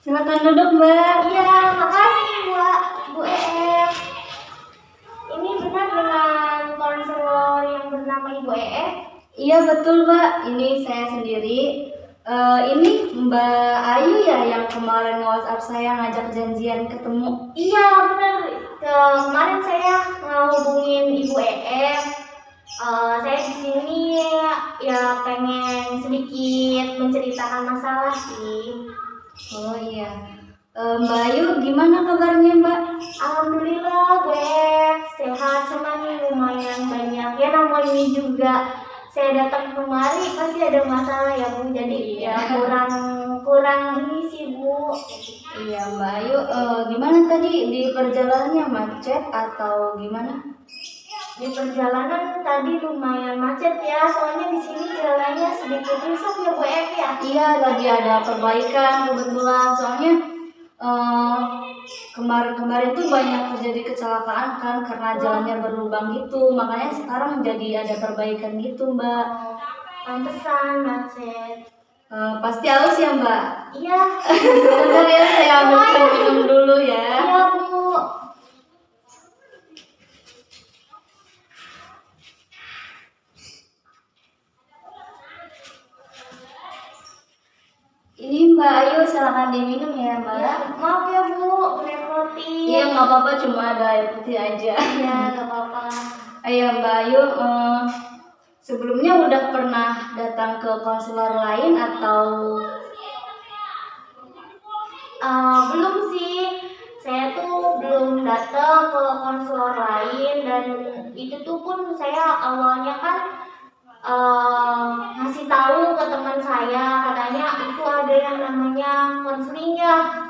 Silakan duduk, Mbak. Iya, makasih Bu EF. Ini benar dengan konselor yang bernama Ibu EF? Iya betul, Mbak. Ini saya sendiri. Ini Mbak Ayu ya yang kemarin WhatsApp saya ngajak janjian ketemu. Iya benar. Kemarin saya ngehubungin Ibu EF. Saya di sini ya pengen sedikit menceritakan masalah sih. Oh iya. Mbak Ayu gimana kabarnya, Mbak? Alhamdulillah gue sehat, cuman lumayan banyak ya namanya juga saya datang kemari pasti ada masalah ya Bu, jadi ya kurang ini sih Bu. Iya Mbak Ayu, gimana tadi di perjalanannya, macet atau gimana? Di perjalanan tadi lumayan macet ya, soalnya di sini jalannya sedikit rusak ya Bu Ef ya. Iya, lagi ada perbaikan kebetulan, soalnya kemarin-kemarin tuh banyak terjadi kecelakaan kan karena jalannya berlubang gitu, makanya sekarang jadi ada perbaikan gitu, Mbak. Pantesan macet. Pasti haus ya, Mbak? Iya. Sebentar ya, saya ambil minum dulu ya. Iya Bu. Ini Mbak Ayu, silakan diminum ya, Mbak. Ya, maaf ya Bu, ngerepotin. Iya, nggak apa-apa, cuma ada air putih aja. Iya, nggak apa-apa. Ayo Mbak Ayu, sebelumnya udah pernah datang ke konselor lain atau? Belum sih, saya tuh belum datang ke konselor lain, dan itu tuh pun saya awalnya kan ngasih tahu ke teman saya, katanya itu ada yang namanya konseling ya.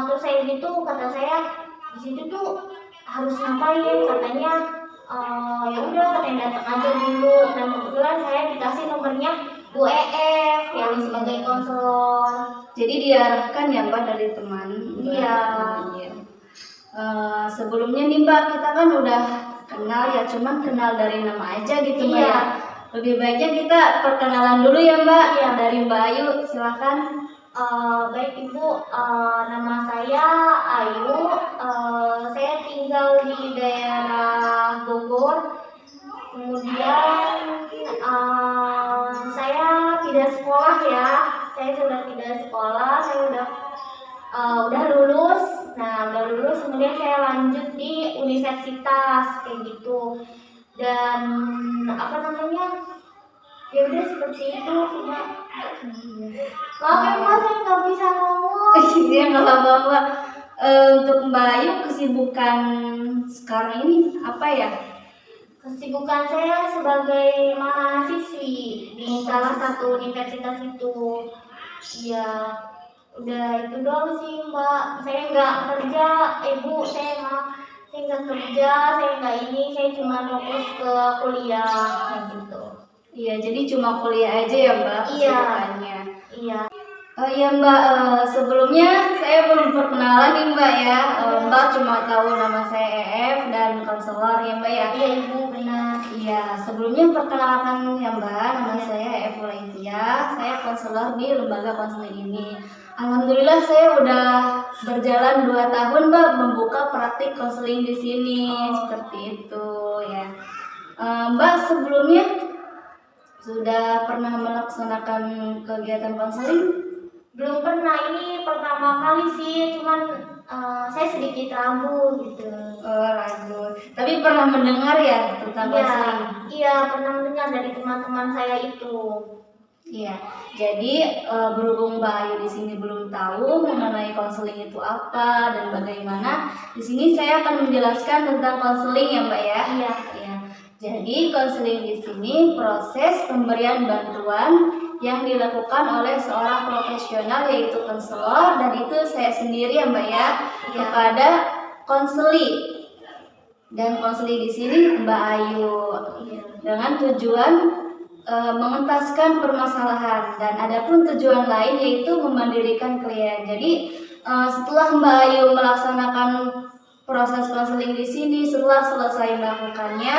Terus saya gitu, kata saya di situ tuh harus ngapain, katanya ya udah katanya datang aja dulu, dan kebetulan saya dikasih nomornya Bu EF yang sebagai konselor. Jadi diarahkan ya Mbak dari teman. Iya. Sebelumnya nih Mbak, kita kan udah kenal ya, cuman kenal dari nama aja gitu Mbak. Iya. Ya. Lebih baiknya kita perkenalan dulu ya Mbak. Iya. Dari Mbak Ayu, silakan. Baik Ibu, nama saya Ayu. Saya tinggal di daerah Bogor. Kemudian saya tidak sekolah ya. Saya sudah tidak sekolah. Saya udah lulus. Nah, udah lulus. Kemudian saya lanjut di universitas kayak gitu. Dan apa namanya? Ya udah seperti itu sih Mbak. Maaf ya Mbak, saya nggak bisa ngomong. Iya nggak apa-apa. Untuk Mbak Ayu kesibukan sekarang ini apa ya? Kesibukan saya sebagai mahasiswi di salah satu universitas itu. Ya udah itu doang sih Mbak. Saya nggak kerja, Ibu. Saya nggak kerja, saya nggak ini. Saya cuma fokus ke kuliah kayak gitu. Iya, jadi cuma kuliah aja ya Mbak kesibukannya. Iya. Iya Mbak, sebelumnya saya belum perkenalan nih Mbak ya. Mbak cuma tahu nama saya EF dan konselor ya Mbak ya. Iya Ibu, benar. Iya, sebelumnya perkenalkan ya Mbak, nama saya EF Olivia. Saya konselor di lembaga konseling ini. Alhamdulillah saya udah berjalan 2 tahun Mbak membuka praktik konseling di sini. Seperti itu ya. Mbak sebelumnya sudah pernah melaksanakan kegiatan konseling? Belum pernah, ini pertama kali sih, cuman saya sedikit ragu gitu. Ragu. Tapi pernah mendengar ya tentang konseling? Iya, pernah mendengar dari teman-teman saya itu. Iya. Jadi berhubung Mbak Ayu di sini belum tahu mengenai konseling itu apa dan bagaimana, di sini saya akan menjelaskan tentang konseling ya Mbak ya. Iya. Ya. Jadi konseling di sini proses pemberian bantuan yang dilakukan oleh seorang profesional yaitu konselor, dan itu saya sendiri ya Mbak ya, kepada konseli. Dan konseli di sini Mbak Ayu dengan tujuan mengentaskan permasalahan, dan ada pun tujuan lain yaitu memandirikan klien. Jadi setelah Mbak Ayu melaksanakan proses konseling di sini, setelah selesai melakukannya,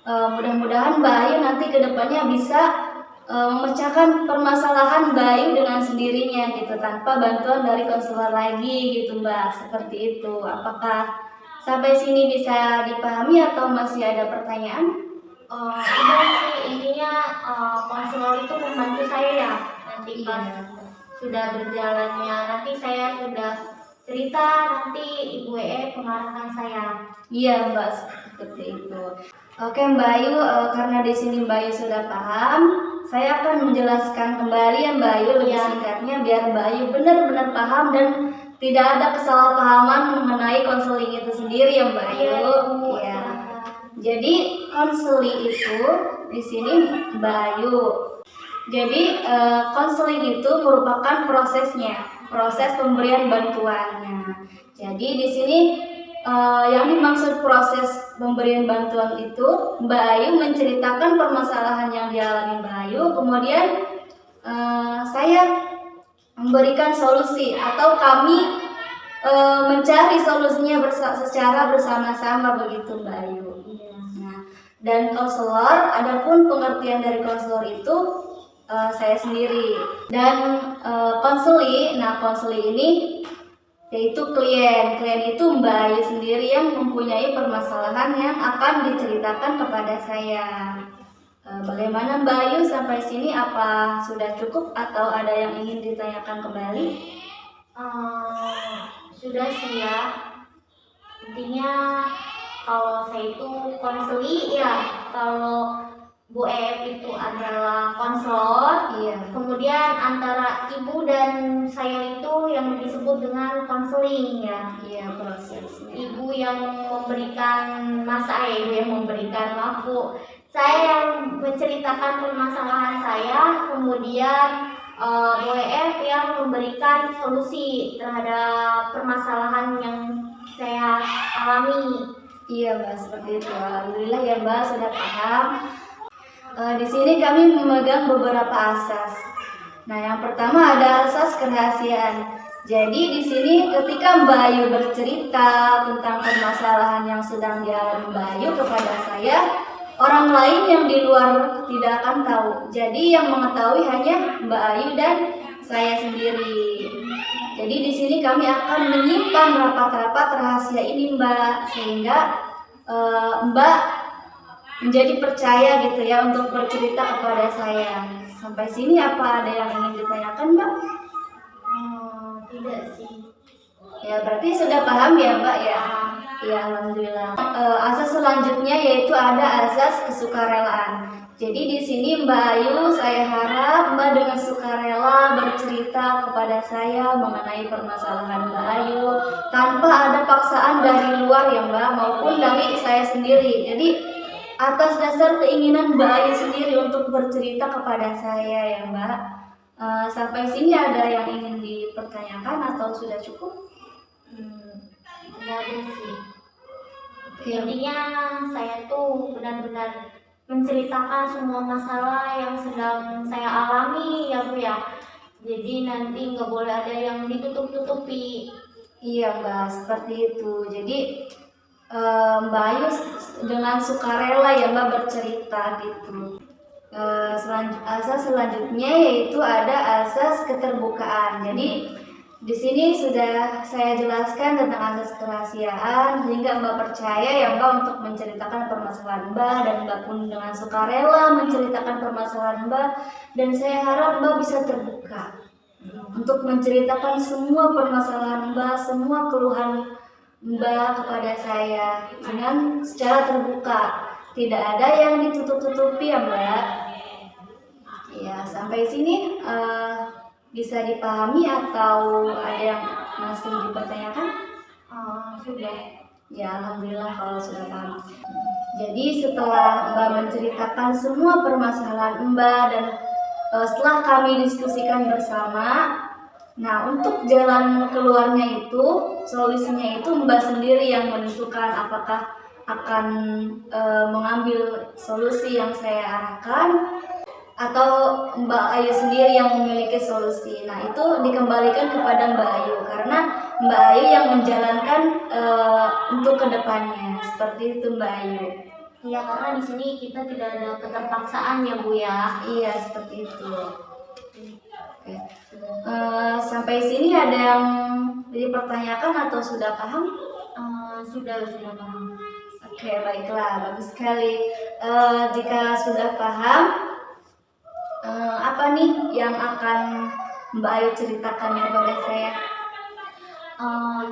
mudah-mudahan Mbak Ayu nanti kedepannya bisa memecahkan permasalahan Mbak Ayu dengan sendirinya gitu tanpa bantuan dari konselor lagi gitu Mbak, seperti itu. Apakah sampai sini bisa dipahami atau masih ada pertanyaan? Udah sih, intinya konselor itu membantu saya ya nanti pas sudah berjalannya, nanti saya sudah cerita, nanti Ibu mengarahkan saya. Iya Mbak, seperti itu. Oke Mbak Ayu, karena di sini Mbak Ayu sudah paham, saya akan menjelaskan kembali ya Mbak Ayu lebih singkatnya biar Mbak Ayu benar-benar paham dan tidak ada kesalahpahaman mengenai konseling itu sendiri ya Mbak Ayu. Iya. Jadi konseling itu di sini Mbak Ayu. Jadi konseling itu merupakan prosesnya, proses pemberian bantuannya. Jadi di sini yang dimaksud proses pemberian bantuan itu Mbak Ayu menceritakan permasalahan yang dialami Mbak Ayu, kemudian saya memberikan solusi atau kami mencari solusinya secara bersama-sama begitu Mbak Ayu. Nah, dan konselor, adapun pengertian dari konselor itu saya sendiri dan konseli. Nah, konseli ini yaitu klien itu Mbak Ayu sendiri yang mempunyai permasalahan yang akan diceritakan kepada saya. Bagaimana Mbak Ayu sampai sini, apa sudah cukup atau ada yang ingin ditanyakan kembali? Sudah sih ya, intinya kalau saya itu konseli ya, kalau Bu itu adalah konselor, kemudian antara ibu dan saya itu yang disebut dengan konseling ya. Iya, prosesnya. Ibu yang memberikan ibu yang memberikan waktu. Saya yang menceritakan permasalahan saya, kemudian Bu yang memberikan solusi terhadap permasalahan yang saya alami. Iya Mbak, seperti itu. Alhamdulillah ya Mbak sudah paham. Di sini kami memegang beberapa asas. Nah, yang pertama ada asas kerahasiaan. Jadi di sini ketika Mbak Ayu bercerita tentang permasalahan yang sedang dialami Mbak Ayu kepada saya, orang lain yang di luar tidak akan tahu. Jadi yang mengetahui hanya Mbak Ayu dan saya sendiri. Jadi di sini kami akan menyimpan rapat-rapat rahasia ini Mbak, sehingga Mbak menjadi percaya gitu ya untuk bercerita kepada saya. Sampai sini apa ada yang ingin ditanyakan Mbak? Tidak sih. Ya berarti sudah paham ya Mbak ya? Ya alhamdulillah. Asas selanjutnya yaitu ada asas kesukarelaan. Jadi di sini Mbak Ayu, saya harap Mbak dengan sukarela bercerita kepada saya mengenai permasalahan Mbak Ayu tanpa ada paksaan dari luar ya Mbak maupun dari saya sendiri. Jadi atas dasar keinginan Mbak Ayu sendiri untuk bercerita kepada saya ya Mbak. Sampai sini ada yang ingin dipertanyakan atau sudah cukup? Tidak ada sih. Intinya saya tuh benar-benar menceritakan semua masalah yang sedang saya alami ya Bu ya. Jadi nanti nggak boleh ada yang ditutup-tutupi. Iya Mbak, seperti itu. Jadi Mbak Ayu dengan sukarela ya Mbak bercerita gitu. Asas selanjutnya yaitu ada asas keterbukaan. Jadi di sini sudah saya jelaskan tentang asas kerahasiaan sehingga Mbak percaya ya Mbak untuk menceritakan permasalahan Mbak, dan Mbak pun dengan sukarela menceritakan permasalahan Mbak, dan saya harap Mbak bisa terbuka untuk menceritakan semua permasalahan Mbak, semua keluhan Mbak kepada saya dengan secara terbuka, tidak ada yang ditutup-tutupi ya Mbak. Ya sampai sini bisa dipahami atau ada yang masih dipertanyakan? Sudah. Ya alhamdulillah kalau sudah paham. Jadi setelah Mbak menceritakan semua permasalahan Mbak dan setelah kami diskusikan bersama, nah untuk jalan keluarnya itu, solusinya itu Mbak sendiri yang menentukan apakah akan mengambil solusi yang saya arahkan atau Mbak Ayu sendiri yang memiliki solusi. Nah itu dikembalikan kepada Mbak Ayu karena Mbak Ayu yang menjalankan untuk kedepannya. Seperti itu Mbak Ayu. Iya, karena di sini kita tidak ada keterpaksaan ya Bu ya. Iya, seperti itu. Oke. Sampai sini ada yang dipertanyakan atau sudah paham? Sudah paham. Oke, baiklah, bagus sekali. Jika sudah paham, apa nih yang akan Mbak Ayu ceritakan kepada saya?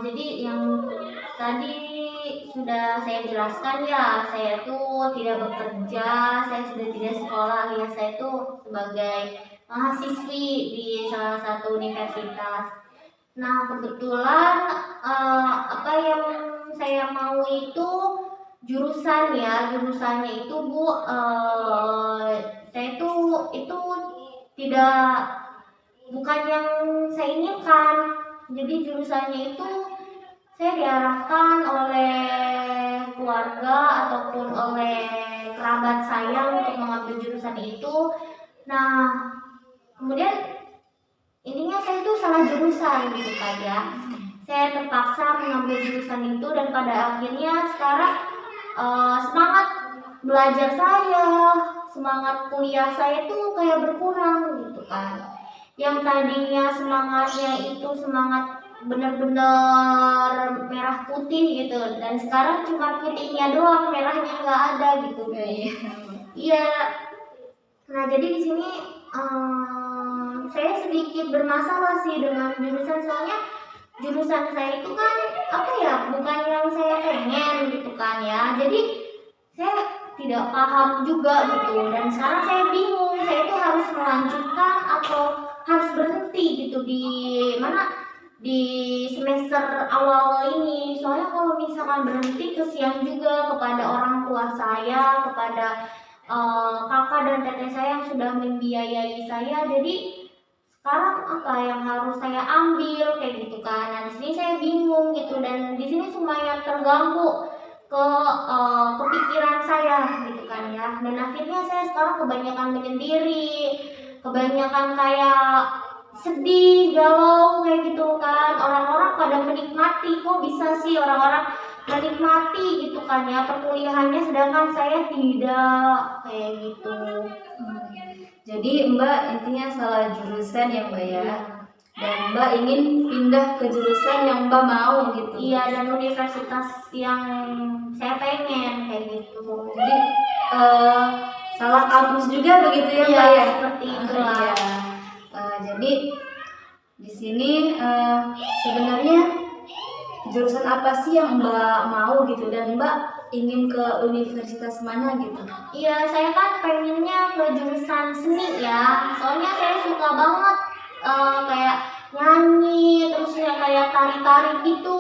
Jadi yang tadi sudah saya jelaskan ya, saya tuh tidak bekerja, saya sudah tidak sekolah ya, saya tuh sebagai mahasiswi di salah satu universitas. Nah kebetulan apa yang saya mau itu jurusannya itu Bu, saya tuh itu tidak bukan yang saya inginkan. Jadi jurusannya itu saya diarahkan oleh keluarga ataupun oleh kerabat saya untuk mengambil jurusan itu. Nah, kemudian intinya saya itu salah jurusan gitu kan ya. Saya terpaksa mengambil jurusan itu dan pada akhirnya sekarang semangat belajar saya, semangat kuliah saya itu kayak berkurang gitu kan. Yang tadinya semangatnya itu semangat benar-benar merah putih gitu, dan sekarang cuma putihnya doang, merahnya nggak ada gitu. Iya. Nah jadi di sini saya sedikit bermasalah sih dengan jurusan, soalnya jurusan saya itu kan apa ya, bukan yang saya pengen gitu kan ya. Jadi saya tidak paham juga gitu, dan sekarang saya bingung saya itu harus melanjutkan atau harus berhenti gitu di semester awal ini. Soalnya kalau misalkan berhenti kesian juga kepada orang tua saya, kepada kakak dan teteh saya yang sudah membiayai saya. Jadi sekarang apa yang harus saya ambil kayak gitu kan. Nah di sini saya bingung gitu, dan di sini lumayan terganggu ke kepikiran saya gitu kan ya. Dan akhirnya saya sekarang kebanyakan menyendiri, kebanyakan kayak sedih, galau kayak gitu kan. Orang-orang pada menikmati, kok bisa sih orang-orang menikmati gitu kan ya perkuliahannya, sedangkan saya tidak kayak gitu. Jadi Mbak intinya salah jurusan ya Mbak ya, dan Mbak ingin pindah ke jurusan yang Mbak mau gitu. Iya, dan universitas yang saya pengen kayak gitu. Jadi salah kampus juga begitu ya Iya, Mbak ya? seperti itulah. Iya. Jadi di sini sebenarnya jurusan apa sih yang Mbak mau gitu, dan Mbak ingin ke universitas mana gitu? Iya, saya kan pengennya ke jurusan seni ya, soalnya saya suka banget kayak nyanyi, terus ya kayak tari-tari gitu.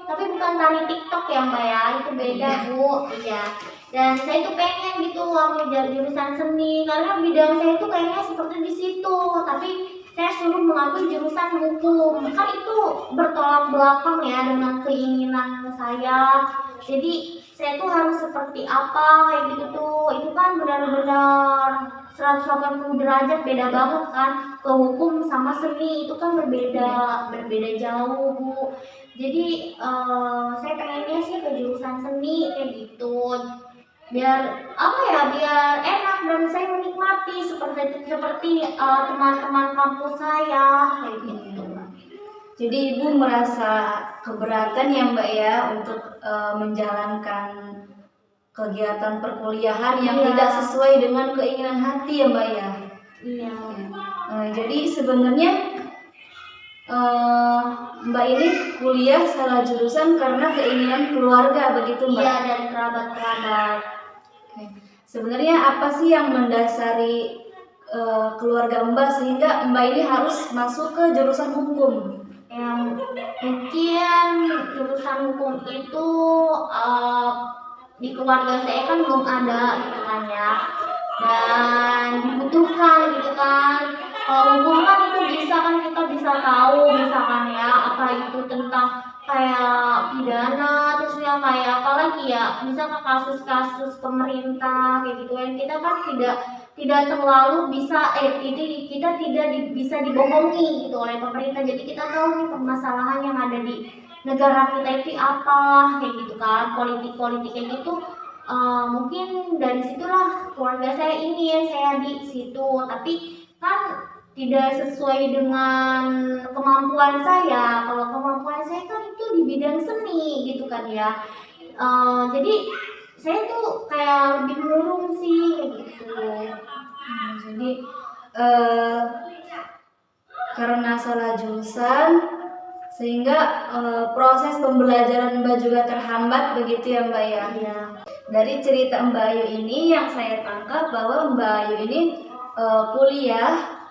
Tapi bukan tari TikTok ya Mbak ya, itu beda Bu. Iya. Dan saya tuh pengen gitu ambil jurusan seni, karena bidang saya itu kayaknya seperti di situ. Tapi saya suruh mengambil jurusan hukum, kan itu bertolak belakang ya dengan keinginan saya. Jadi saya tuh harus seperti apa kayak gitu tuh, itu kan benar-benar 180 derajat beda banget kan. Ke hukum sama seni itu kan berbeda jauh Bu. Jadi saya pengennya sih ke jurusan seni kayak gitu, biar apa ya, biar enak dan saya menikmati seperti teman-teman kampus saya kayak gitu. Jadi Ibu merasa keberatan ya Mbak ya untuk menjalankan kegiatan perkuliahan yang tidak sesuai dengan keinginan hati ya Mbak ya? Iya. Jadi sebenarnya Mbak ini kuliah salah jurusan karena keinginan keluarga begitu Mbak? Iya, dari kerabat-kerabat. Sebenarnya apa sih yang mendasari keluarga Mbak sehingga Mbak ini harus masuk ke jurusan hukum? Yang mungkin jurusan hukum itu di keluarga saya kan belum ada gitu kan ya, dan dibutuhkan gitu kan. Kalau hukum kan itu kita bisa tahu misalkan ya apa itu tentang kayak pidana, terus yang kayak apa lagi ya, misalkan kasus-kasus pemerintah kayak gitu kan. Kita kan tidak terlalu bisa kita tidak bisa dibohongi gitu oleh pemerintah. Jadi kita tahu nih permasalahan yang ada di negara kita itu apa kayak gitu kan, politik kayak gitu. mungkin dari situlah keluarga saya ingin saya di situ, tapi kan tidak sesuai dengan kemampuan saya. Kalau kemampuan saya kan itu di bidang seni gitu kan ya. Jadi saya tuh kayak lebih murung sih kayak gitu. Jadi karena salah jurusan sehingga proses pembelajaran Mbak juga terhambat begitu ya Mbak ya. Iya. Dari cerita Mbak Ayu ini yang saya tangkap bahwa Mbak Ayu ini kuliah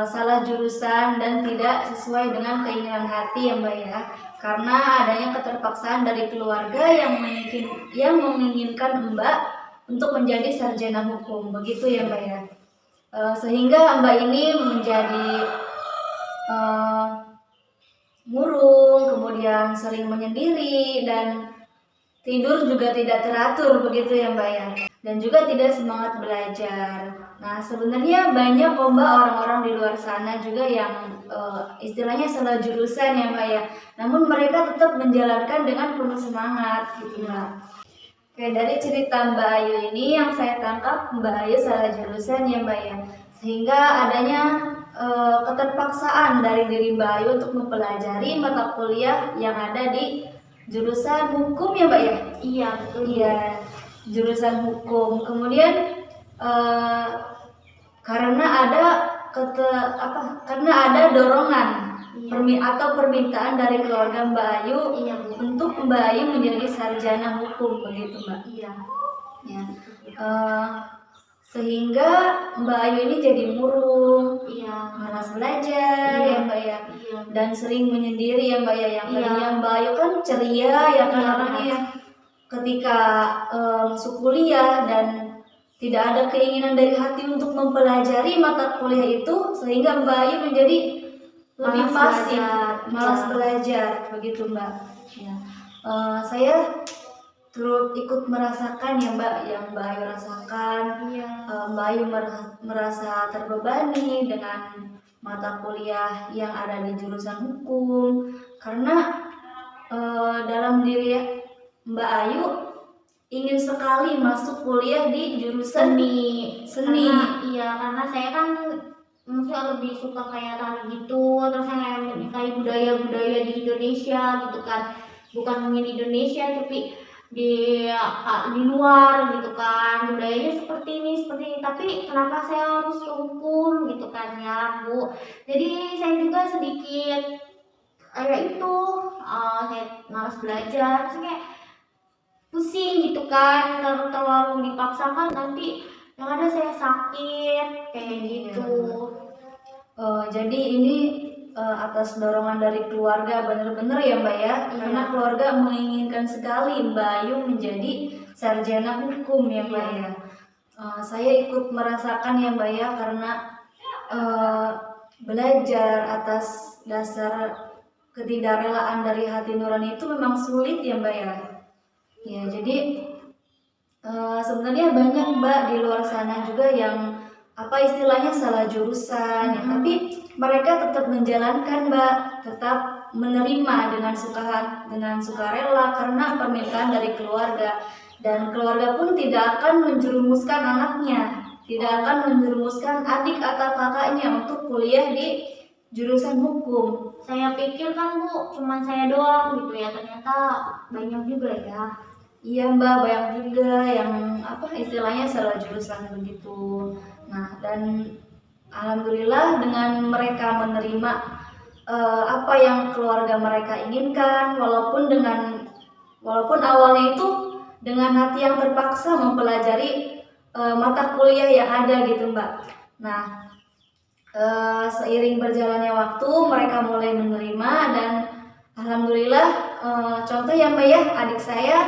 salah jurusan dan tidak sesuai dengan keinginan hati ya Mbak ya, karena adanya keterpaksaan dari keluarga yang menginginkan Mbak untuk menjadi sarjana hukum begitu ya Mbak ya. Sehingga Mbak ini menjadi murung, kemudian sering menyendiri dan tidur juga tidak teratur begitu ya Mbak ya, dan juga tidak semangat belajar. Nah sebenarnya banyak kok Mbak orang-orang di luar sana juga yang istilahnya salah jurusan ya Mbak ya, namun mereka tetap menjalankan dengan penuh semangat gitu Mbak. Oke, dari cerita Mbak Ayu ini yang saya tangkap Mbak Ayu salah jurusan ya Mbak ya, sehingga adanya keterpaksaan dari diri Mbak Ayu untuk mempelajari mata kuliah yang ada di jurusan hukum ya Mbak ya? Iya betul. Iya, jurusan hukum. Kemudian karena ada karena ada dorongan atau permintaan dari keluarga Mbak Ayu untuk Mbak Ayu menjadi sarjana hukum begitu Mbak? Iya. Ya. Sehingga Mbak Ayu ini jadi murung, malas belajar ya Mbak ya, dan sering menyendiri ya Mbak ya. Yang tadinya Mbak Ayu kan ceria ya kan orangnya, ketika masuk kuliah dan tidak ada keinginan dari hati untuk mempelajari mata kuliah itu, sehingga Mbak Ayu menjadi lebih pasif, malas belajar begitu Mbak. Ya. Saya turut ikut merasakan ya Mbak yang Mbak Ayu rasakan. Mbak Ayu merasa terbebani dengan mata kuliah yang ada di jurusan hukum, karena dalam diri Mbak Ayu ingin sekali masuk kuliah di jurusan seni. Karena saya kan maksudnya lebih suka kayak tari gitu, terus saya menyukai budaya-budaya di Indonesia gitu kan, bukan hanya di Indonesia tapi di luar gitu kan, budayanya seperti ini, tapi kenapa saya harus hukum gitu kan ya Bu. Jadi saya juga sedikit kayak itu, saya malas belajar, terus kayak pusing gitu kan, terlalu dipaksakan nanti yang ada saya sakit kayak gitu. Jadi ini atas dorongan dari keluarga benar-benar ya Mbak ya, karena keluarga menginginkan sekali Mbak Ayu menjadi sarjana hukum ya Mbak ya. Saya ikut merasakan ya Mbak ya, karena belajar atas dasar ketidakrelaan dari hati nurani itu memang sulit ya Mbak ya. Ya jadi sebenarnya banyak Mbak di luar sana juga yang istilahnya salah jurusan ya, tapi mereka tetap menjalankan Mbak, tetap menerima dengan sukarela karena permintaan dari keluarga, dan keluarga pun tidak akan menjerumuskan anaknya, tidak akan menjerumuskan adik atau kakaknya untuk kuliah di jurusan hukum. Saya pikir kan Bu cuma saya doang gitu ya, ternyata banyak juga ya. Iya Mbak, banyak juga yang istilahnya salah jurusan begitu. Nah, dan alhamdulillah dengan mereka menerima apa yang keluarga mereka inginkan, walaupun awalnya itu dengan hati yang terpaksa mempelajari mata kuliah yang ada gitu Mbak. Nah, seiring berjalannya waktu mereka mulai menerima, dan alhamdulillah contoh ya Mbak ya, adik saya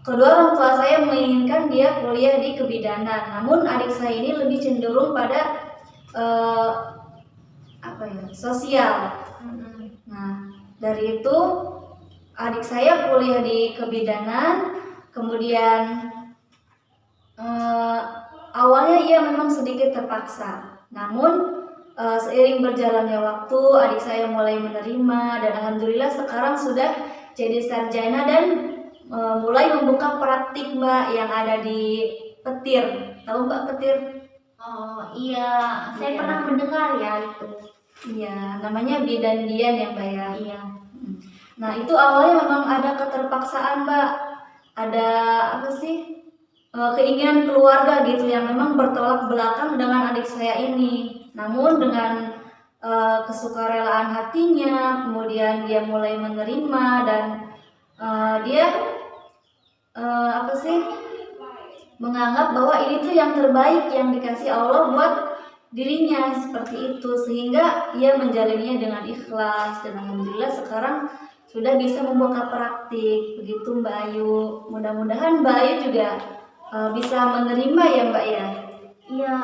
kedua orang tua saya menginginkan dia kuliah di kebidanan, namun adik saya ini lebih cenderung pada sosial. Nah, dari itu adik saya kuliah di kebidanan, kemudian awalnya ia memang sedikit terpaksa, namun seiring berjalannya waktu adik saya mulai menerima, dan alhamdulillah sekarang sudah jadi sarjana dan mulai membuka praktik Mbak yang ada di petir. Tahu Mbak petir? Oh iya, saya Iya. pernah mendengar ya itu. Iya, namanya bidandian ya Mbak ya. Iya. Nah itu awalnya memang ada keterpaksaan Mbak, ada apa sih keinginan keluarga gitu yang memang bertolak belakang dengan adik saya ini. Namun dengan kesukarelaan hatinya, kemudian dia mulai menerima dan dia apa sih menganggap bahwa ini tuh yang terbaik yang dikasih Allah buat dirinya seperti itu, sehingga ia menjalaninya dengan ikhlas dan alhamdulillah sekarang sudah bisa membuka praktik begitu Mbak Ayu. Mudah-mudahan Mbak Ayu juga bisa menerima ya Mbak ya. Iya,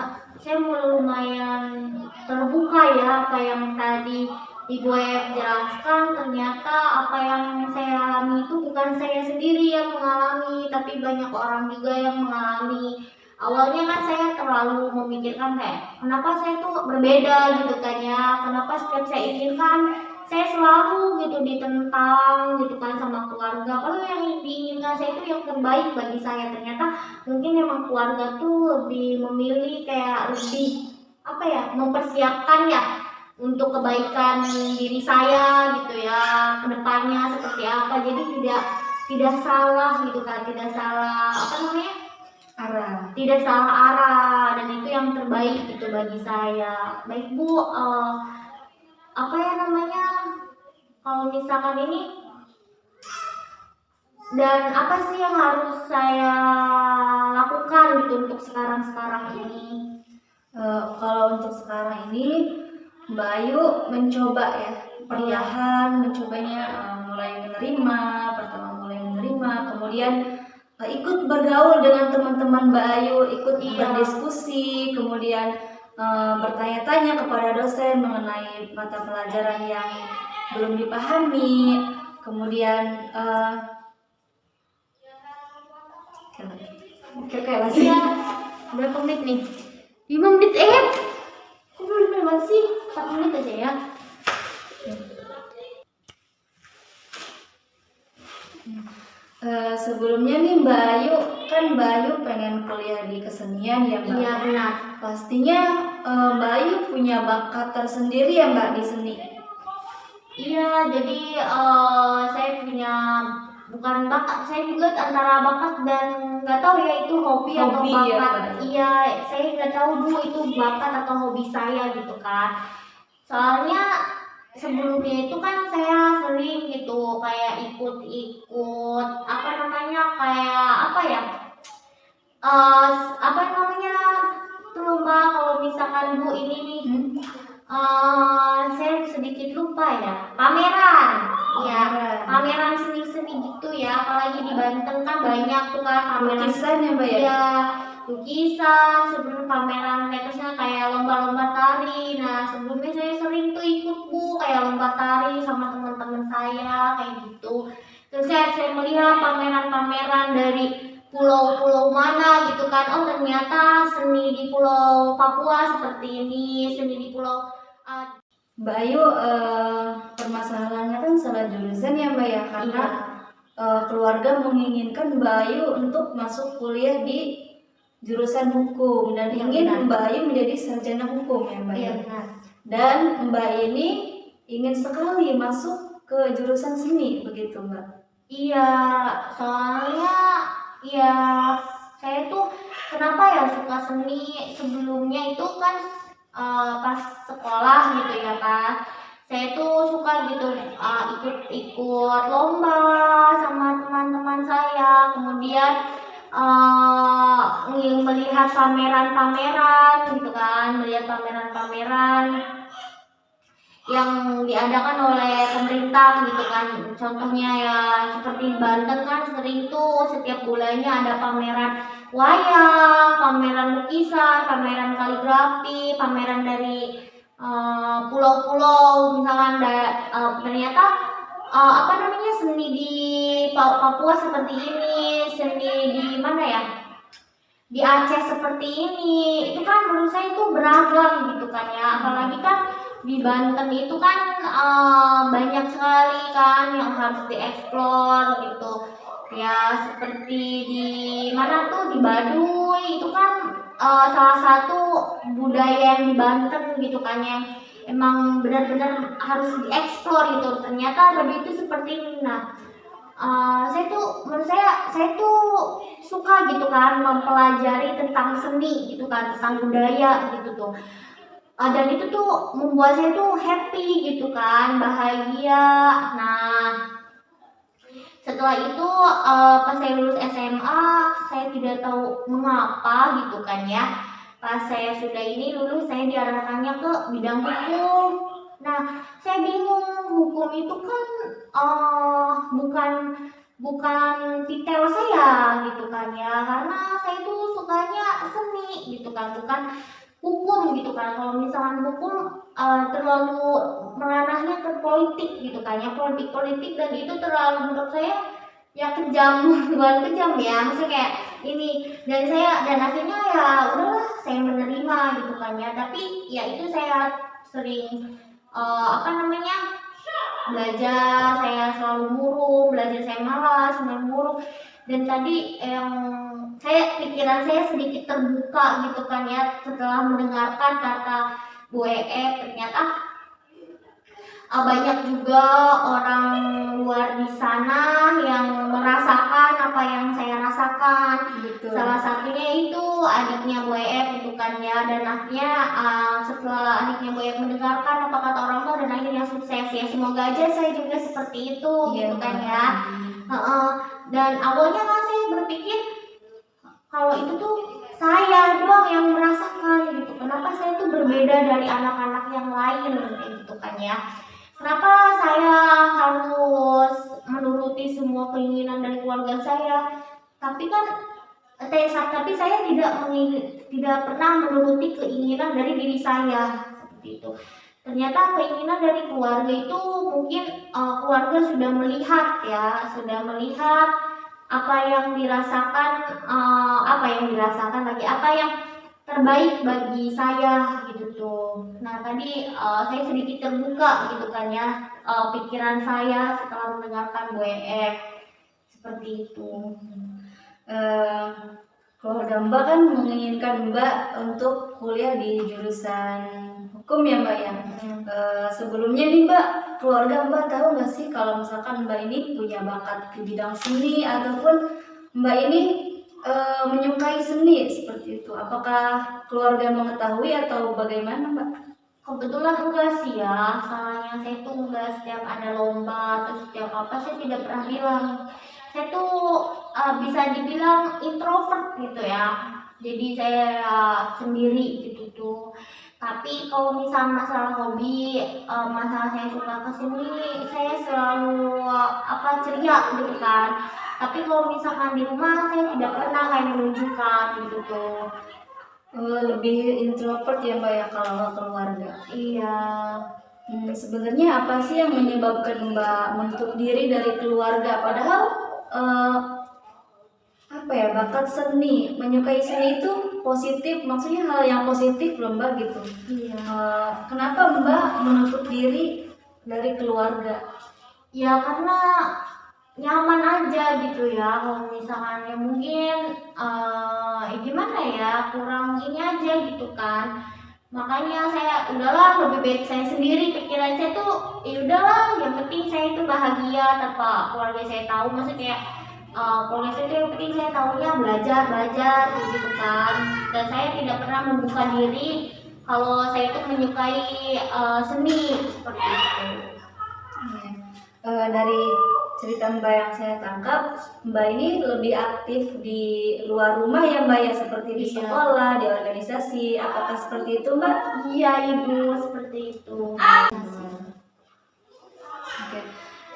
saya lumayan terbuka ya apa yang tadi Ibu Ayah jelaskan. Ternyata apa yang saya alami itu bukan saya sendiri yang mengalami, tapi banyak orang juga yang mengalami. Awalnya kan saya terlalu memikirkan kayak kenapa saya tuh berbeda gitu kan ya, kenapa setiap saya inginkan saya selalu gitu ditentang gitu kan sama keluarga. Kalau yang diinginkan saya itu yang terbaik bagi saya, ternyata mungkin emang keluarga tuh lebih memilih kayak lebih apa ya, mempersiapkan ya untuk kebaikan diri saya gitu ya, kedepannya seperti apa. Jadi tidak salah gitu kan, tidak salah apa namanya, tidak salah arah, dan itu yang terbaik gitu bagi saya. Baik Bu, apa ya namanya, kalau misalkan ini, dan apa sih yang harus saya lakukan gitu untuk sekarang ini? Kalau untuk sekarang ini Mbak Ayu mencoba ya perlahan mencobanya, mulai menerima, pertama mulai menerima, kemudian ikut bergaul dengan teman-teman Mbak Ayu, ikut berdiskusi, kemudian bertanya-tanya kepada dosen mengenai mata pelajaran yang belum dipahami, kemudian kayak masih Berapa menit nih? 5 menit kok belum masih 1 menit aja ya. Sebelumnya nih Mbak Ayu, kan Mbak Ayu pengen kuliah di kesenian ya Mbak? Iya benar. Pastinya Mbak Ayu punya bakat tersendiri ya Mbak di seni? Iya, jadi saya punya, bukan bakat, saya juga antara bakat dan nggak tahu ya itu hobi atau Hobi ya, bakat. Mbak? Iya, saya nggak tahu dulu itu bakat atau hobi saya gitu kan. Soalnya sebelumnya itu kan saya sering gitu kayak ikut apa namanya, kayak apa ya, apa namanya tuh lomba, kalau misalkan Bu ini nih, saya sedikit lupa ya, pameran. Iya, pameran seni-seni gitu ya, apalagi di Banten kan banyak tuh kan pameran Lukisan ya Mbak ya? Iya, lukisan, sebelum pameran terusnya kayak lomba-lomba tari. Nah sebelumnya saya sering tuh ikut Bu kayak lomba tari sama teman-teman saya kayak gitu. Terus saya melihat pameran-pameran dari pulau-pulau mana gitu kan, oh ternyata seni di Pulau Papua seperti ini, seni di Pulau Mbak Ayu, permasalahannya kan salah jurusan ya Mbak ya, karena keluarga menginginkan Mbak Ayu untuk masuk kuliah di jurusan hukum dan ingin Mbak Ayu menjadi sarjana hukum ya Mbak ya. Dan Mbak ini ingin sekali masuk ke jurusan seni begitu Mbak? Iya, soalnya ya saya tuh kenapa ya suka seni, sebelumnya itu kan pas sekolah gitu ya kan, saya tuh suka gitu ikut-ikut lomba sama teman-teman saya, kemudian melihat pameran-pameran gitu kan, melihat pameran-pameran yang diadakan oleh pemerintah gitu kan. Contohnya ya seperti Banten kan sering tuh setiap bulannya ada pameran wayang, pameran lukisan, pameran kaligrafi, pameran dari pulau-pulau misalkan ternyata apa namanya, seni di Papua seperti ini, seni di mana ya, di Aceh seperti ini, itu kan menurut saya itu beragam gitu kan ya. Apalagi kan di Banten itu kan banyak sekali kan yang harus dieksplor gitu. Ya seperti di mana tuh, di Baduy itu kan salah satu budaya yang di Banten gitu kan, yang emang benar-benar harus dieksplor gitu. Ternyata Baduy itu seperti ini. Nah, saya tuh, menurut saya tuh suka gitu kan mempelajari tentang seni gitu kan, tentang budaya gitu tuh. Dan itu tuh membuat saya tuh happy gitu kan, bahagia. Nah, setelah itu pas saya lulus SMA, saya tidak tahu mengapa gitu kan ya. Pas saya sudah ini lulus, saya diarahkannya ke bidang hukum. Nah, saya bingung, hukum itu kan bukan bukan titel saya gitu kan ya, karena saya tuh sukanya seni gitu kan, bukan hukum gitu kan. Kalau misalkan hukum terlalu meranahnya ke politik gitu kan ya, politik dan itu terlalu menurut saya ya kejam. Bukan kejam ya, maksudnya kayak ini, dan akhirnya ya udahlah saya menerima gitu kan ya. Tapi ya itu saya sering apa namanya, belajar, saya selalu murung, belajar saya malas, main murung. Dan tadi yang pikiran saya sedikit terbuka gitu kan ya, setelah mendengarkan kata Bu ternyata banyak juga orang luar di sana yang merasakan apa yang saya rasakan. Betul. Salah satunya itu adiknya Bu gitu kan ya, dan akhirnya setelah adiknya Bu mendengarkan apa kata orang tua dan akhirnya sukses ya. Semoga aja saya juga seperti itu gitu kan ya. Dan awalnya kan saya berpikir kalau itu tuh saya doang yang merasakan gitu. Kenapa saya tuh berbeda dari anak-anak yang lain gitu kan ya. Kenapa saya harus menuruti semua keinginan dari keluarga saya? Tapi saya tidak pernah menuruti keinginan dari diri saya seperti itu. Ternyata keinginan dari keluarga itu mungkin keluarga sudah melihat apa yang dirasakan, apa yang terbaik bagi saya gitu tuh. Nah tadi saya sedikit terbuka gitu kan ya, pikiran saya setelah mendengarkan Bu seperti itu. Keluarga Mbak kan menginginkan Mbak untuk kuliah di jurusan hukum ya Mbak ya. Sebelumnya nih Mbak, keluarga Mbak tahu nggak sih kalau misalkan Mbak ini punya bakat di bidang seni ataupun Mbak ini menyukai seni seperti itu? Apakah keluarga mengetahui atau bagaimana Mbak? Kebetulan enggak sih ya, salahnya saya tuh enggak, setiap ada lomba atau setiap apa saya tidak pernah bilang. Saya tuh bisa dibilang introvert gitu ya, jadi saya sendiri gitu tuh. Tapi kalau misal masalah hobi, masalah saya suka kesini, saya selalu ceria gitu kan. Tapi kalau misalkan di rumah saya tidak pernah kayak menunjukkan gitu tuh. Lebih introvert ya Mbak ya kalau keluarga. Iya. Sebenarnya apa sih yang menyebabkan Mbak menutup diri dari keluarga? Padahal bakat seni, menyukai seni itu positif, maksudnya hal yang positif loh Mbak gitu. Iya. Kenapa Mbak menutup diri dari keluarga? Ya karena nyaman aja gitu ya. Kalau misalkan ya mungkin gimana ya, kurang ini aja gitu kan. Makanya saya udahlah, lebih baik saya sendiri. Pikiran saya tuh ya udahlah, yang penting saya itu bahagia tanpa keluarga saya tahu. Maksudnya kayak keluarga saya itu yang penting saya tahunya belajar gitu kan. Dan saya tidak pernah membuka diri kalau saya itu menyukai seni seperti itu. Dari cerita Mbak yang saya tangkap, Mbak ini lebih aktif di luar rumah ya Mbak ya, seperti di sekolah, di organisasi. Apakah seperti itu Mbak? Iya Ibu, seperti itu. Oke.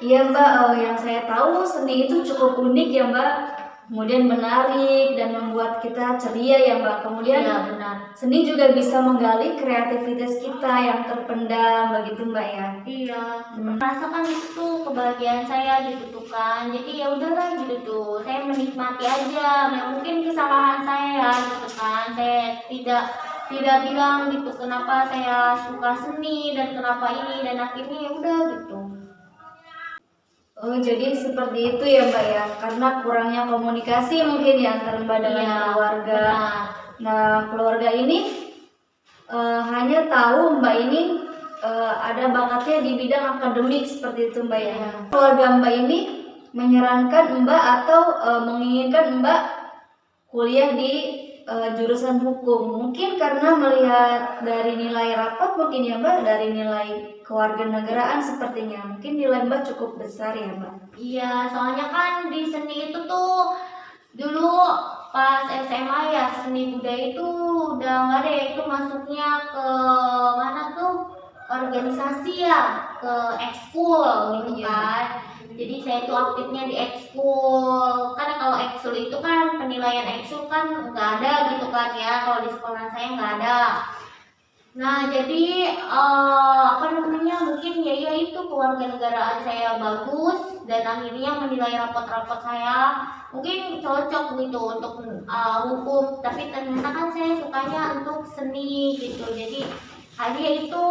Iya Mbak, yang saya tahu seni itu cukup unik ya Mbak. Kemudian menarik dan membuat kita ceria ya Mbak. Kemudian Iya, benar. Seni juga bisa menggali kreativitas kita yang terpendam, begitu Mbak ya. Iya, merasakan itu kebahagiaan saya gitu tuh kan. Jadi ya udahlah gitu tuh, saya menikmati aja. Ya mungkin kesalahan saya gitu kan. Saya tidak bilang gitu kenapa saya suka seni dan kenapa ini, dan akhirnya ya udah gitu. Oh, jadi seperti itu ya Mbak ya, karena kurangnya komunikasi mungkin ya antara Mbak dengan Iya, keluarga. benar. Nah, keluarga ini hanya tahu Mbak ini ada bakatnya di bidang akademik seperti itu Mbak ya. Iya. Keluarga Mbak ini menyarankan Mbak atau menginginkan Mbak kuliah di jurusan hukum. Mungkin karena melihat dari nilai rapat mungkin ya Mbak, dari nilai kewarganegaraan sepertinya. Mungkin nilai Mbak cukup besar ya Mbak. Iya, soalnya kan di seni itu tuh dulu pas SMA ya, seni budaya itu udah nggak ada ya, itu masuknya ke mana tuh, organisasi ya, ke ekskul gitu Iya. kan. Jadi saya itu aktifnya di ekskul. Kan kalau ekskul itu kan penilaian ekskul kan nggak ada gitu kan ya, kalau di sekolah saya nggak ada. Nah, jadi apa namanya, mungkin ya itu kewarganegaraan saya bagus dan akhirnya menilai rapot-rapot saya mungkin cocok gitu untuk hukum, tapi ternyata kan saya sukanya untuk seni gitu. Jadi akhirnya itu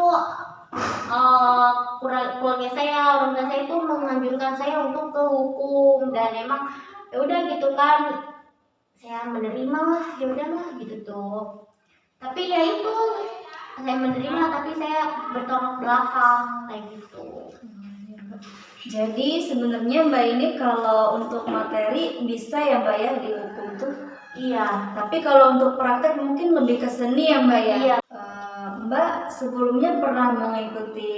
keluarga saya, orang tua saya itu menganjurkan saya untuk ke hukum, dan emang ya udah gitu kan, saya menerima lah, ya udahlah gitu tuh. Tapi ya itu, saya menerima tapi saya bertolak belakang kayak gitu. Jadi sebenarnya Mbak ini kalau untuk materi bisa ya Mbak ya di hukum tuh. Iya. Tapi kalau untuk praktek mungkin lebih ke seni ya Mbak ya. Iya. Mbak sebelumnya pernah mengikuti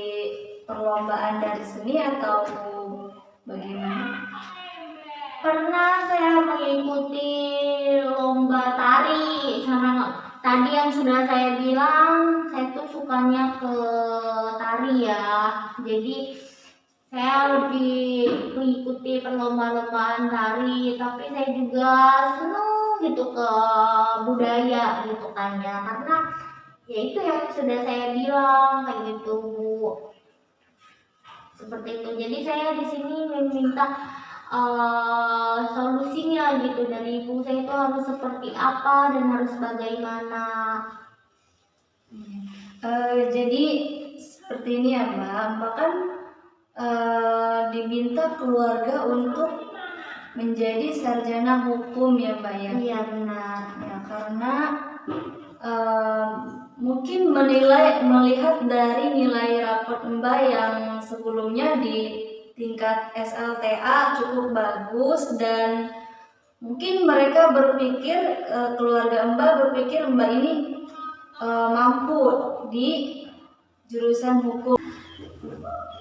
perlombaan dari seni atau bagaimana? Pernah saya mengikuti lomba tari, sama tadi yang sudah saya bilang, saya tuh sukanya ke tari ya. Jadi saya lebih mengikuti perlombaan-lombaan tari, tapi saya juga senang gitu ke budaya gitu kan ya, karena ya itu yang sudah saya bilang kayak gitu Bu, seperti itu. Jadi saya di sini meminta solusinya gitu dari ibu, saya itu harus seperti apa dan harus bagaimana. Jadi seperti ini ya Mbak kan diminta keluarga untuk menjadi sarjana hukum ya Mbak ya. Iya benar. Ya, karena mungkin melihat dari nilai raport Mbak yang sebelumnya di tingkat SLTA cukup bagus, dan mungkin mereka berpikir keluarga Mbak berpikir Mbak ini mampu di jurusan hukum.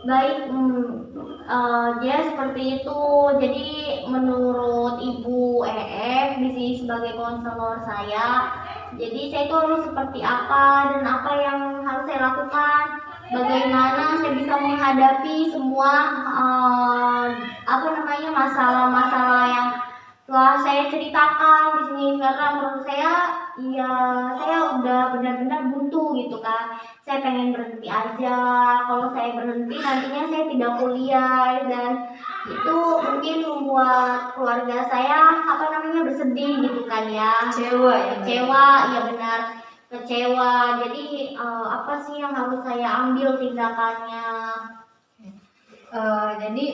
Baik, dia seperti itu. Jadi menurut Ibu di sini sebagai konselor saya, jadi saya itu harus seperti apa dan apa yang harus saya lakukan, bagaimana saya bisa menghadapi semua masalah-masalah yang telah saya ceritakan di sini, karena menurut saya ya saya udah benar-benar buntu gitu kan. Saya pengen berhenti aja. Kalau saya berhenti nantinya saya tidak kuliah, dan itu mungkin membuat keluarga saya bersedih gitu kan ya. Kecewa, ya benar, kecewa. Jadi apa sih yang harus saya ambil tindakannya? Jadi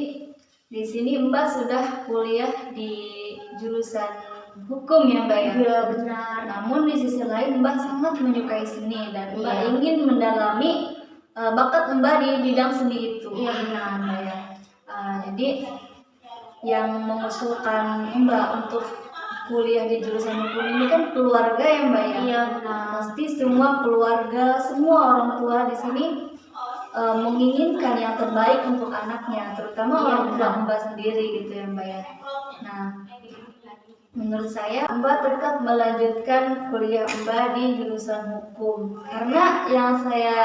di sini Mbak sudah kuliah di jurusan hukum ya Mbak ya? Iya benar. Namun di sisi lain Mbak sangat menyukai seni dan Mbak Iya. ingin mendalami bakat Mbak di bidang seni itu. Iya benar Mbak ya. Jadi yang mengusulkan Mbak untuk kuliah di jurusan hukum ini kan keluarga ya Mbak ya? Iya benar. Pasti semua keluarga, semua orang tua di sini menginginkan yang terbaik untuk anaknya, terutama Iya, orang tua benar. Mbak sendiri gitu ya Mbak ya. Nah, menurut saya Mbak tetap melanjutkan kuliah Mbak di jurusan hukum, karena yang saya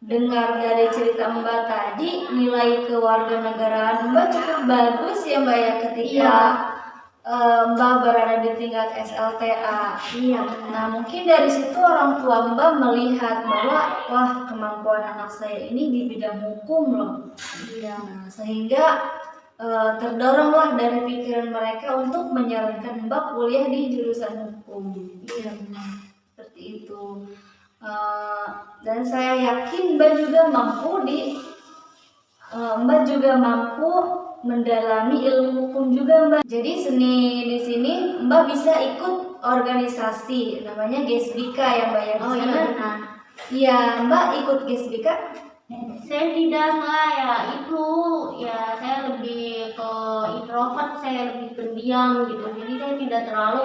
dengar dari cerita Mbak tadi, nilai kewarganegaraan Mbak cukup bagus ya Mbak ya ketika Iya. Mbak berada di tingkat SLTA. Iya. Nah, mungkin dari situ orang tua Mbak melihat bahwa wah, kemampuan anak saya ini di bidang hukum loh. Iya. Nah, sehingga terdoronglah dari pikiran mereka untuk menyarankan Mbak kuliah di jurusan hukum. Iya. Seperti itu. Dan saya yakin Mbak juga mampu mendalami ilmu hukum juga Mbak. Jadi di sini Mbak bisa ikut organisasi namanya Gesbika ya Mbak ya. Oh iya benar. Iya, Mbak ikut Gesbika? Saya tidak, saya itu ya saya lebih ke introvert, saya lebih pendiam gitu. Jadi saya tidak terlalu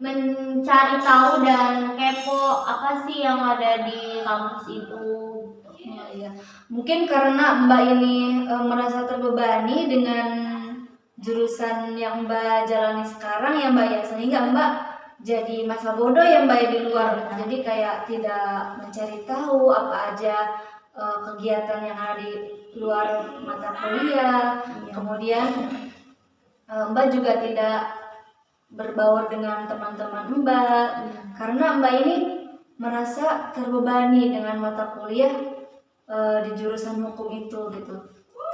mencari tahu dan kepo apa sih yang ada di kampus itu. Iya. Mungkin karena Mbak ini merasa terbebani dengan jurusan yang Mbak jalani sekarang ya Mbak ya, sehingga Mbak jadi masa bodoh ya Mbak ya di luar. Jadi kayak tidak mencari tahu apa aja kegiatan yang ada di luar mata kuliah. Kemudian Mbak juga tidak berbaur dengan teman-teman Mbak karena Mbak ini merasa terbebani dengan mata kuliah di jurusan hukum itu gitu.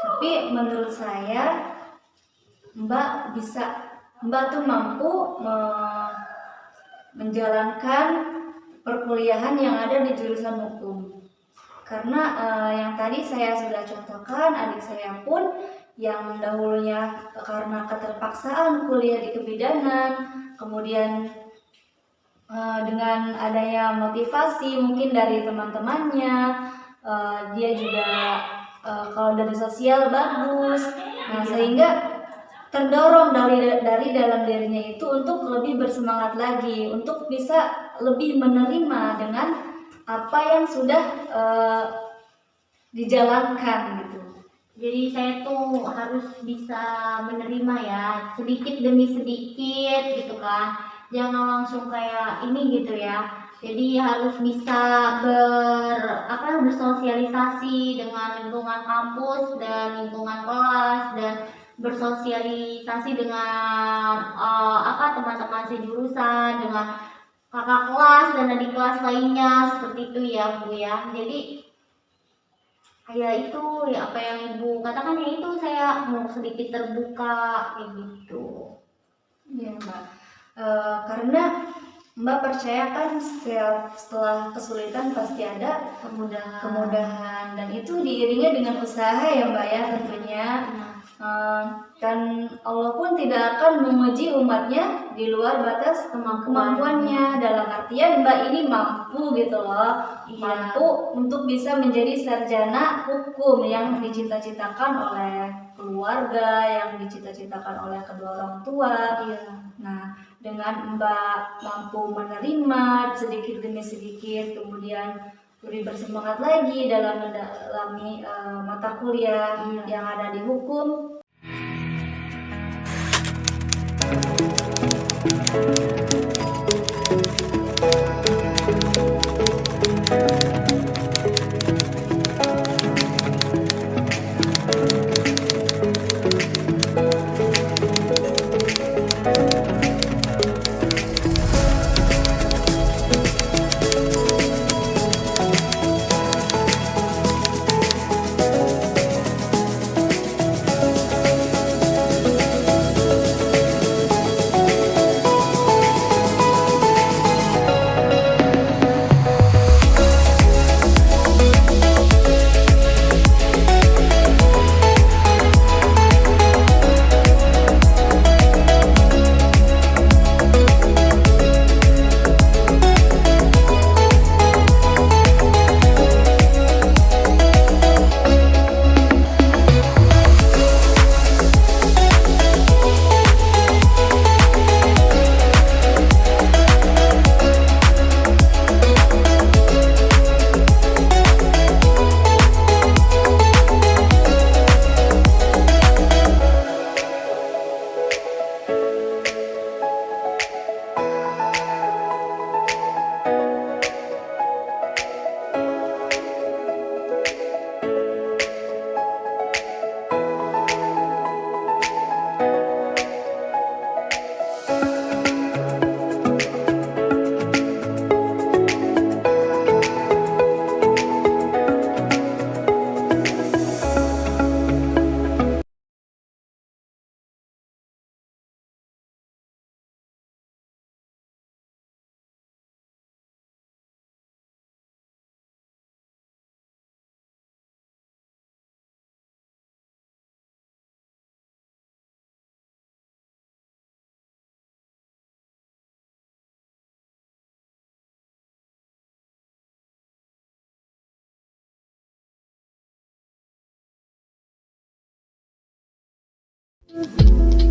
Tapi menurut saya Mbak tuh mampu menjalankan perkuliahan yang ada di jurusan hukum. Karena yang tadi saya sudah contohkan, adik saya pun yang dahulunya karena keterpaksaan kuliah di kebidanan, kemudian dengan adanya motivasi mungkin dari teman-temannya, dia juga kalau dari sosial bagus, nah sehingga terdorong dari dalam dirinya itu untuk lebih bersemangat lagi, untuk bisa lebih menerima dengan apa yang sudah dijalankan gitu. Jadi saya tuh harus bisa menerima ya, sedikit demi sedikit gitu kan. Jangan langsung kayak ini gitu ya. Jadi harus bisa bersosialisasi dengan lingkungan kampus dan lingkungan kelas dan bersosialisasi dengan teman-teman sejurusan, dengan kakak kelas dan adik kelas lainnya, seperti itu ya Bu ya. Jadi ya itu ya apa yang Ibu katakan ya, itu saya mau sedikit terbuka kayak gitu. Iya Mbak, karena Mbak percaya kan setelah kesulitan pasti ada kemudahan, dan itu diiringi dengan usaha ya Mbak ya tentunya. Dan Allah pun tidak akan menguji umatnya di luar batas kemampuannya, dalam artian Mbak ini mampu gitu loh, mampu untuk bisa menjadi sarjana hukum yang dicita-citakan oleh keluarga, yang dicita-citakan oleh kedua orang tua. Nah, dengan Mbak mampu menerima sedikit demi sedikit, kemudian lebih bersemangat lagi dalam mendalami mata kuliah yang ada di hukum. Mbak.